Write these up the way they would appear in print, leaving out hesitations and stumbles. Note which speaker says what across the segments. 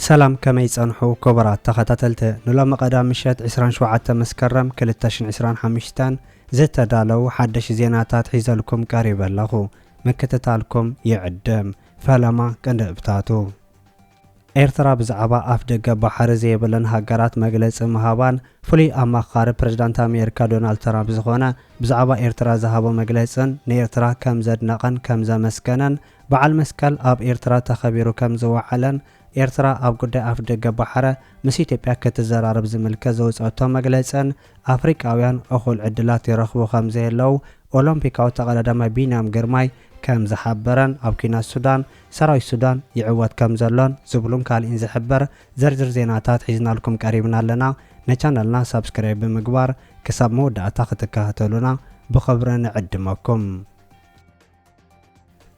Speaker 1: سلام كما يصنحوا كبرات تخاتلت نلام قدام مشات 27 مسكرم 2025 زتدالو حدش زيناتات حيزلكم قريب لخو مكتتالكم يعدم فلما كندبتاتو ኤርትራ ብዛዕባ አፍ ደገ ባሕሪ ዘይብለን ሃገራት መግለጽ መሃባን ፍሉይ አማኻሪ ፕሬዝዳንት አሜሪካ ዶናልድ ትራምፕ ዝኾነ ብዛዕባ ኤርትራ ዝሃቦ መግለጽን ንኤርትራ ከም ዘድነቐን ከም ዘመስገነን በዓል መስቀል ኣብ ኤርትራ ተኸቢሩ ከም ዝወዓለን ኤርትራ ኣብ ጉዳይ አፍ ደገ ባሕሪ ምስ ኢትዮጵያ ክትዘራረብ ዝምልከት ዘውፅአቶ መግለጽን አፍሪካውያን እኹል ዕድላት ይረኽቡ ከም ዘየለው ኦሎምፒካዊ ተቐዳዳማይ ቢንያም ግርማይ كم زحبرن أو كنا السودان سراي السودان يعوض كم زلون زبلون كالين زحبر زرزر زيناتات حيزنا لكم قريبنا لنا نشانلنا سبسكرايب بمقبار كسب مودة تكهتلونا بخبرنا عدمكم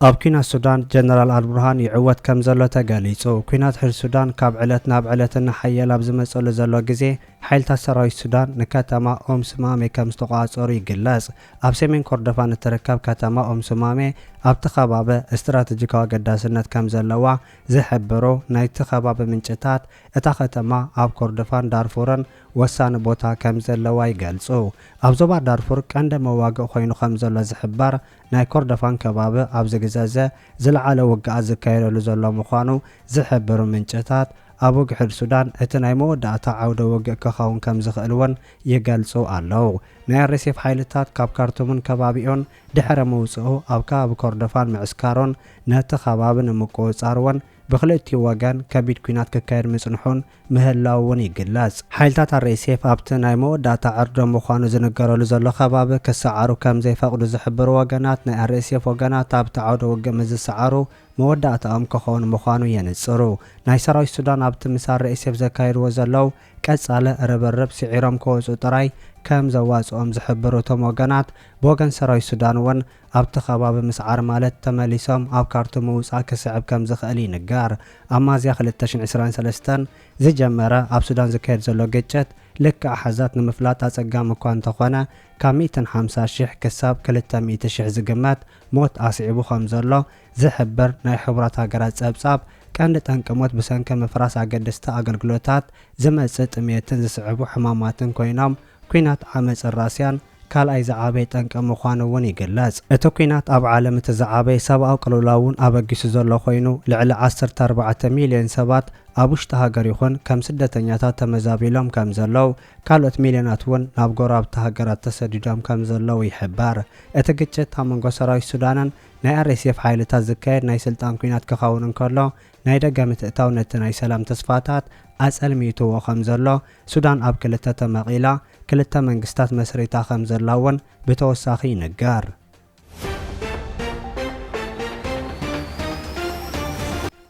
Speaker 1: أب كنا السودان جنرال البرهان يعوض كم زلو تقاليسو كنا تحل السودان كاب علتنا بعلتنا حيا لابز مسؤول زلو جزي حيل تسراي السودان نكتما سمامي كم استقاصوري جلاس أب سمين كردفان التركب كتما سمامي أب تخبابه استراتيجيكا قداسنت كم زلوا زحبرو نايت تخبابه من جتات اتختما أب كردفان دارفورن وسان بوتا كم زلوا يجلسو أب زبا دارفور كند مواقع خوينو خم زلوا زحبر ناي كردفان كبابه أب زجزازة زلعة وقع زكاير لزلوا مخانو زحبرو من جتات أبو جحر السودان اتناي مودة تعود وقع كخاون كم زخلون يجلسو علو نير رسيف حيلتات كاب كارتومن كبابيون دحر موسو أو كاب كردفان معسكارون نتخبابن مقوص أروان بخلتي وجان كبيد كينات ككير مسنحون مهلاون يجلس حيلتات الرسيف أبتناي مودة تعرض مخانو زنقرو لزلو خبابه كسعارو كم زي فقدو زحبر وجانات نير رسيف وجانات أب تعود وقع مز سعارو مودة أم كخون مخانو ينصرو ناي سراي السودان أبت مسار رئيسيف زكاير وزلو كاس على ربرب سعيرام كوز وطراي كم زواز أم زحبرو تموغانات بوغان سراي السودان ون أبت خباب مسعار مالت تماليسام أب كارتو موسا كسعب كم زخالي نقار أما زياخل التشن عسران سلستان زي جمرة أب سودان زكاير زلو جيتشت لك أحزات نمفلات أسقام مكوان تخوانا كاميتن 50 شيح كساب كلتا 100 شيح زقمات موت أصعبو خمزلو زحبر ناي حبرات هاقرات سابساب كانت أنكموت بسنك مفراس عقدستا أقلقلوتات زمزت ميتن زسعبو حماماتن كوينام كوينات عامز الراسيان كال أي زعابي تنكم مخانوون يقلز اتو كوينات أب عالم تزعابي سابقا قلولاون أبقيسو زلو خوينو لعلى 14 مليون سبات أبوش تهاجر يخون كم سدة تنياتا تمزابيلهم كم زلو كالوت مليونات ون نابقراب تهاجرات تسديدهم كم زلو يحبار اتقجت همونغو سراي السودانان ناي الرسيف حايلتا زكاير ناي سلطان كوينات كخاونن كارلو ناي دقامت اتاونت ناي سلام تسفاتات أسأل ميتو وخم زلو سودان أب كلتا تمغيلا كلتا منقستات مسريتا خم زلوون بتوساخي نقار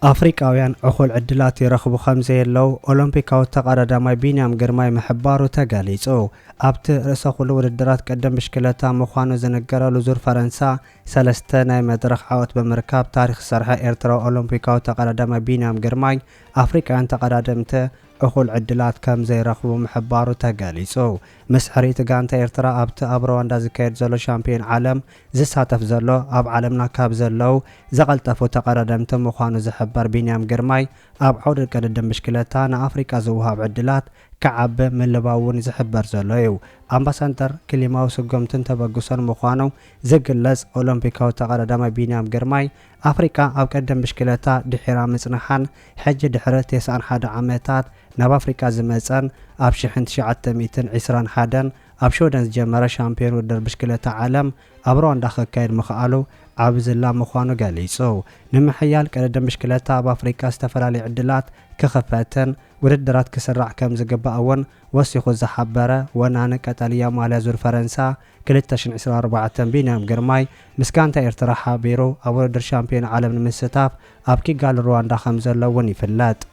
Speaker 1: أفريقاويان أخول عدلات يرخبو خمزي اللو أولمبيكاو تقارداماي بينيام جرماي محبارو تقاليسو أبت رساخلو ودرات قدم بشكلتا مخانو زنقرالو لزور فرنسا سلستاناي مدرخ عوت بمركاب تاريخ سرحة إرترا أولمبيكاو تقارداماي بينيام جرماي أفريقاويان تقاردامته أخول عدلات كم زي رخبو محبارو تقاليسو مسحري تقانتا إرترا أبت أبرواندا زكاير زلو شامبيون عالم زي ساتف زلو أب عالمنا كاب زلو زغلتفو تقاردامته مخانو زحبر بينيام جرماي أب عود القدم بشكلتانا أفريقا زوهاب عدلات كعب من لباون زحبر زلو أمباسندر كلماو سقمتن تبقصن مخانو زقلز أولمبيكاو تقارداماي بينيام جرماي أفريقا أب قدم بشكلتا دحيرا مصنحان حج دحرة 91 عامتات ناب أفريقا زمزان أب شحن 921 أب شودن زجمرة شامبيون ودر بشكلتا عالم أبروان داخل كاير مخالو عبز الله مخانو قاليسو نمحيال قدم بشكلتا أب أفريقا استفرالي عدلات كخفاتن ودرات كسرع كم زقباون وسيخو زحبره ونانا كاتاليا ماليا زور فرنسا كلتاشن 24 بينام جرماي مسكانتا إرترا حابيرو أو در شامبيون عالم المستاف أبكي قال رواندا خمزلو وني فلات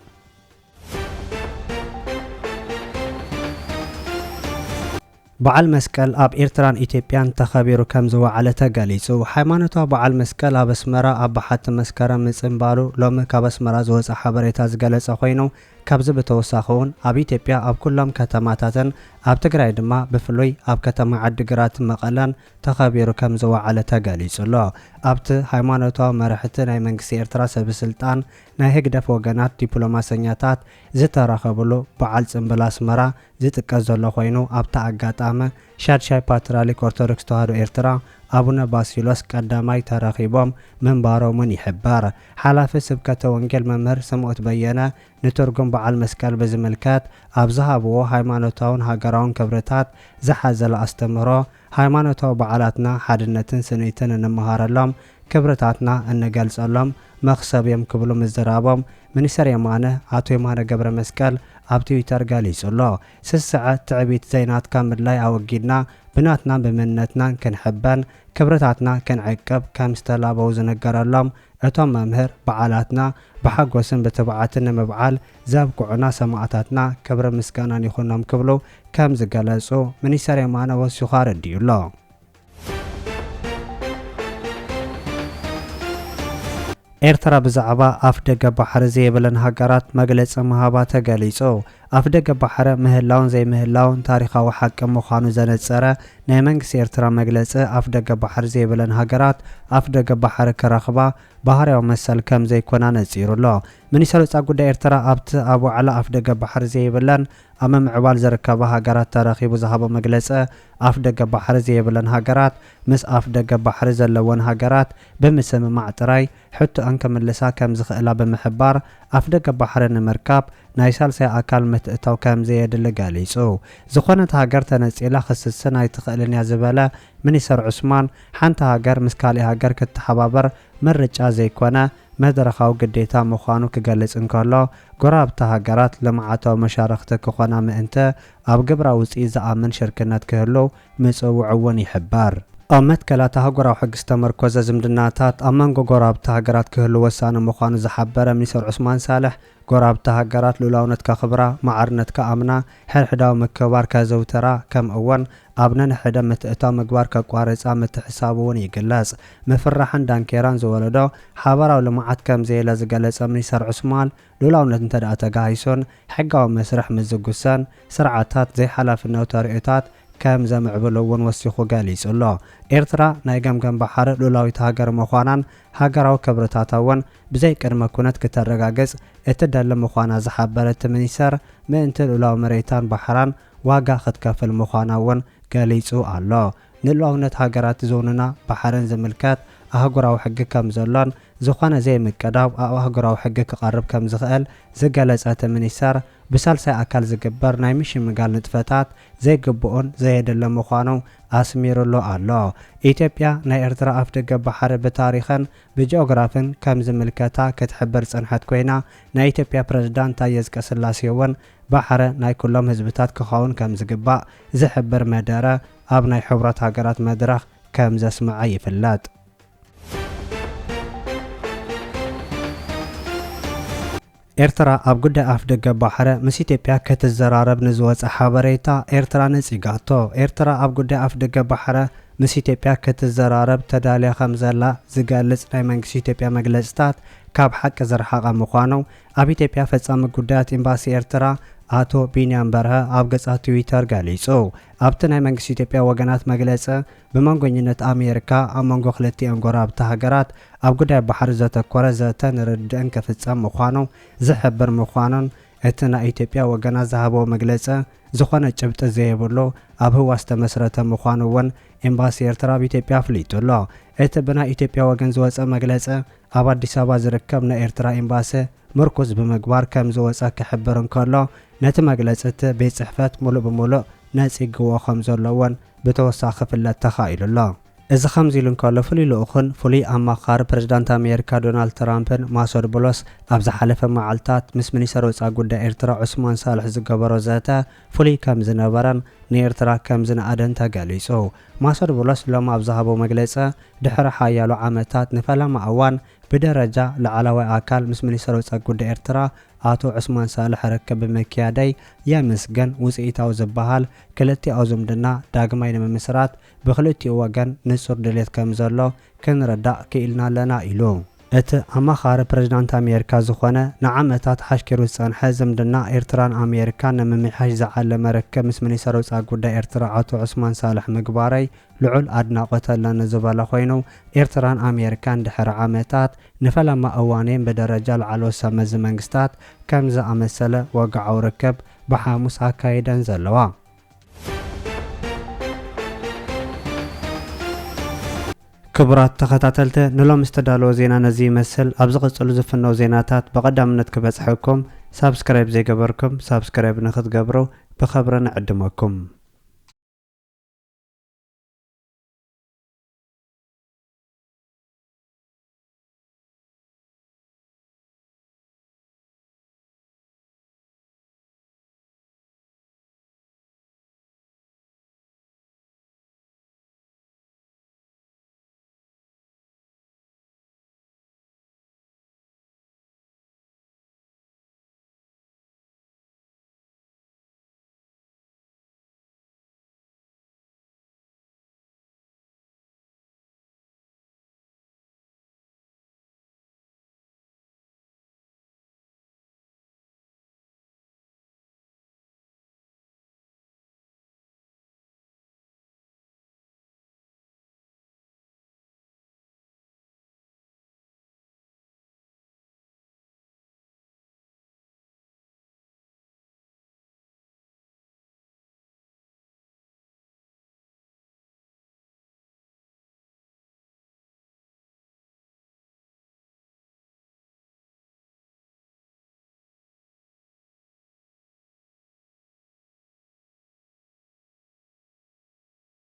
Speaker 1: بعل مسكال أب إيرتران إثيوبيان تخبيرو كم زوا على تقاليسو حيمانتو بعل مسكال أب اسمرا أب حت مسكرا مصنبالو لوم كاب اسمرا زوز حبريتا زغلص خوينو كابز بتوساخون أب إثيوبيا أب كلهم كتماتاتن ኣብ ትግራይ ድማ ብፍሉይ ኣብ ከተማ ዓዲግራት መቐለን ተኸቢሩ ከም ዝወዓለ ተገሊጹሎ። ኣብቲ ሃይማኖታዊ መራሕቲ ናይ መንግስቲ ኤርትራ ሰበስልጣን ናይ ህግደፍ ወገናት ዲፕሎማሰኛታት ዝተረኸብሉ በዓል ጽምብል ኣስመራ ዝጥቀስ ዘሎ ኮይኑ ኣብታ ኣጋጣሚ ሻድሻይ ፓትርያርክ ኦርቶዶክስ ተዋህዶ ኤርትራ አቡነ ባሲሎስ ቀዳማይ ተረኺቦም መንባሮምን ይሕበር። ሓላፊ ስብከተ ወንጌል መምህር ስምዖት በየነ ንትርጉም በዓል መስቀል በዝምልከት ኣብ ዝሃብዎ ሃይማኖታውን ሃገራውን ክብርታት ዝሓዘለ ኣስተምህሮ ሃይማኖታዊ በዓላትና ሓድነትን ስንይትን እንመሃረሎም ክብርታትና እንገልጸሎም መኽሰብዮም ክብሉ ምዝራቦም ሚኒስተር የማነ አቶ የማነ ገብረ መስቀል ኣብ ትዊተር ገሊጹሎ። ስስዐ ትዕቢት ዘይናትካ ምድላይ ኣወጊድና ብናትና ብምንነትና ክንሕበን ክብርታትና ክንዕቅብ ከም ዝተላበው ዝነገረሎም እቶም መምህር በዓላትና ብሓጎስን ብትብዓትን ንምብዓል ዘብቅዑና ሰማዕታትና ክብሪ ምስጋናን ይኹኖም ክብሉ ከም ዝገለጹ ሚኒስተር የማነ ወሲኹ ኣረዲዩሎ። ኤርትራ ብዛዕባ ኣፍ ደገ ባሕሪ ዘይብለን ሃገራት መግለፂ ምሃባ ተገሊጹ። ኣፍ ደገ ባሕሪ ምህላውን ዘይምህላውን ታሪኻዊ ሓቂ ምዃኑ ዘነጸረ ናይ መንግስቲ ኤርትራ መግለፂ ኣፍ ደገ ባሕሪ ዘይብለን ሃገራት ኣፍ ደገ ባሕሪ ክረኽባ ባህርያዊ መሰል ከም ዘይኮና ነጺሩሎ። ሚኒስተር ወፃኢ ጉዳይ ኤርትራ ኣብቲ ኣብ ዋዕላ ኣፍ ደገ ባሕሪ ዘይብለን ኣብ ምዕባል ዝርከባ ሃገራት ተረኺቡ ዝሃቦ መግለፂ ኣፍ ደገ ባሕሪ ዘይብለን ሃገራት ምስ ኣፍ ደገ ባሕሪ ዘለወን ሃገራት ብምስምማዕ ጥራይ ሕቶአን ክምልሳ ከም ዝኽእላ ብምሕባር ኣፍ ደገ ባሕሪ ንምርካብ ናይ ሳልሳይ ኣካል ምትእታው ከም ዘየድሊ ገሊጹ። ዝኾነት ሃገር ተነጺላ ክስስን ኣይትኽእልን እያ ዝበለ ሚኒስተር ዑስማን ሓንቲ ሃገር ምስ ካሊእ ሃገር ክትሓባበር ምርጫ ዘይኮነ መድረኻዊ ግዴታ ምዃኑ ክገልጽ እንከሎ ጎራብቲ ሃገራት ልምዓታዊ መሻርክቲ ክኾና ምእንቲ ኣብ ግብራ ውፅኢት ዝኣምን ሽርክነት ክህሉ ምጽውዕ እውን ይሕበር። ኣብ መትከላት ሃገራዊ ሕጊ ዝተመርኮዘ ዝምድናታት ኣብ መንጎ ጎራብቲ ሃገራት ክህሉ ወሳኒ ምዃኑ ዝሓበረ ሚኒስተር ዑስማን ሳልሕ ጎራብቲ ሃገራት ሉላውነት ከኽብራ ማዕርነት ከኣምና ሕድሕዳዊ ምክባር ከዘውተራ ከምኡ እውን ኣብ ነንሕደ ምትእታው ምግባር ከቋረፃ ምትሕሳብ እውን ይግለጽ። ምፍራሕን ዳንኬራን ዝወለዶ ሓበራዊ ልምዓት ከም ዘየለ ዝገለጸ ሚኒስተር ዑስማን ሉላውነት እንተደኣ ተጋሂሱን ሕጋዊ መስርሕ ምዝጉሰን ስርዓታት ዘይሓላፍነት ተርእዮታት ከም ዘምዕብሉ እውን ወሲኹ ገሊጹሎ። ኤርትራ ናይ ገምገም ባሕሪ ሉላዊት ሃገር ምዃናን ሃገራዊ ክብርታታ እውን ብዘይ ቅድመ ኩነት ክተረጋገጽ እትደሊ ምዃና ዝሓበረት ሚኒስተር ምእንቲ ሉላዊ መሬታን ባሕራን ዋጋ ክትከፍል ምዃና እውን ገሊጹ ኣሎ። ንሉላውነት ሃገራት ዞንና ባሕርን ዝምልከት ኣህጉራዊ ሕጊ ከም ዘሎን ዝኾነ ዘይምቅዳው ኣብ ኣህጉራዊ ሕጊ ክቐርብ ከም ዝኽእል ዝገለጸት ሚኒስተር ብሳልሳይ ኣካል ዝግበር ናይ ምሽምጋል ንጥፈታት ዘይግብኡን ዘየድለ ምዃኑ ኣስሚሩሎ ኣሎ። ኢትዮጵያ ናይ ኤርትራ ኣፍ ደገ ባሕሪ ብታሪኽን ብጂኦግራፍን ከም ዝምልከታ ክትሕብር ጽንሐት ኮይና ናይ ኢትዮጵያ ፕረዝዳንት ታየ ኣጽቀሥላሴ እውን ባሕሪ ናይ ኩሎም ህዝብታት ክኸውን ከም ዝግባእ ዝሕብር መደረ ኣብ ናይ ሕብረት ሃገራት መድረኽ ከም ዘስምዐ ይፍለጥ። ኤርትራ ኣብ ጉዳይ ኣፍ ደገ ባሕሪ ምስ ኢትዮጵያ ክትዘራረብ ንዝወፀ ሓበሬታ ኤርትራ ነጺጋቶ። ኤርትራ ኣብ ጉዳይ ኣፍ ደገ ባሕሪ ምስ ኢትዮጵያ ክትዘራረብ ተዳልያ ከም ዘላ ዝገልጽ ናይ መንግስቲ ኢትዮጵያ መግለጽታት ካብ ሓቂ ዝረሓቐ ምዃኑ ኣብ ኢትዮጵያ ፈጻሚ ጉዳያት ኤምባሲ ኤርትራ አቶ ቢንያም በርሀ ኣብ ገጻ ትዊተር ገሊጹ። ኣብቲ ናይ መንግስቲ ኢትዮጵያ ወገናት መግለጽ ብመንጎኝነት ኣሜሪካ ኣብ መንጎ ክልቲአን ጎራብቲ ሃገራት ኣብ ጉዳይ ባሕሪ ዘተኮረ ዘተ ንርድእን ክፍጸም ምዃኑ ዝሕብር ምዃኑን እቲ ናይ ኢትዮጵያ ወገናት ዝሃበዎ መግለጽ ዝኾነ ጭብጢ ዘየብሉ ኣብ ህዋ ዝተመስረተ ምዃኑ እውን ኤምባሲ ኤርትራ ብኢትዮጵያ ኣፍሊጡሎ። እቲ ብናይ ኢትዮጵያ ወገን ዝወፀ መግለጽ ኣብ ኣዲስ ኣበባ ዝርከብ ናይ ኤርትራ ኤምባሲ ምርኩዝ ብምግባር ከም ዝወፀ ክሕብር እንከሎ ነቲ መግለጽቲ ቤት ጽሕፈት ሙሉእ ብሙሉእ ነጺግዎ ከም ዘሎ እውን ብተወሳኺ ክፍለጥ ተኻኢሉሎ። እዚ ከምዚ ኢሉ እንከሎ ፍሉይ ልኡኽን ፍሉይ ኣማኻሪ ፕረዚዳንት ኣሜሪካ ዶናልድ ትራምፕን ማሶድ ቦሎስ ኣብ ዝሓለፈ መዓልትታት ምስ ሚኒስተር ወፃኢ ጉዳይ ኤርትራ ዑስማን ሳልሕ ዝገበሮ ዘተ ፍሉይ ከም ዝነበረን ንኤርትራ ከም ዝነኣደን ተገሊጹ። ማሶድ ቦሎስ ሎሚ ኣብ ዝሃቦ መግለጺ ድሕሪ ሓያሎ ዓመታት ንፈላማ እዋን ብደረጃ ላዕለዋይ ኣካል ምስ ሚኒስተር ወፃኢ ጉዳይ ኤርትራ አቶ ዑስማን ሳልሕ ርክብ ብምክያደይ የምስገን ውፅኢታዊ ዝበሃል ክልቲኡ ዝምድና ዳግማይ ንምምስራት ብክልቲኡ ወገን ንጹር ድሌት ከም ዘሎ ክንርዳእ ክኢልና ኣለና ኢሉ። እቲ ኣማኻሪ ፕረዚዳንት ኣሜሪካ ዝኾነ ንዓመታት ሓሽኪሩ ዝጸንሐ ዝምድና ኤርትራን ኣሜሪካን ንምምሕያሽ ዝዓለመ ርክብ ምስ ሚኒስትር ወጻኢ ጉዳይ ኤርትራ ኣቶ ዑስማን ሳልሕ ምግባረይ ልዑል ኣድናቖት ኣለኒ ዝበለ ኮይኑ ኤርትራን ኣሜሪካን ድሕሪ ዓመታት ንፈላማ እዋኔን ብደረጃ ዝለዓለ ሰመዚ መንግስታት ከም ዝኣመሰለ ወግዓዊ ርክብ ብሓሙስ ኣካይደን ዘለዋ ክቡራት ተኸታተልቲ ንሎም ዝተዳለወ ዜና ነዚ ይመስል ኣብ ዝቕጽሉ ዝፍነው ዜናታት በቐዳምነት ክበጽሐኩም ሳብስክራይብ ዘይገበርኩም ሳብስክራይብ ንኽትገብሩ ብኸብሪ ንዕድመኩም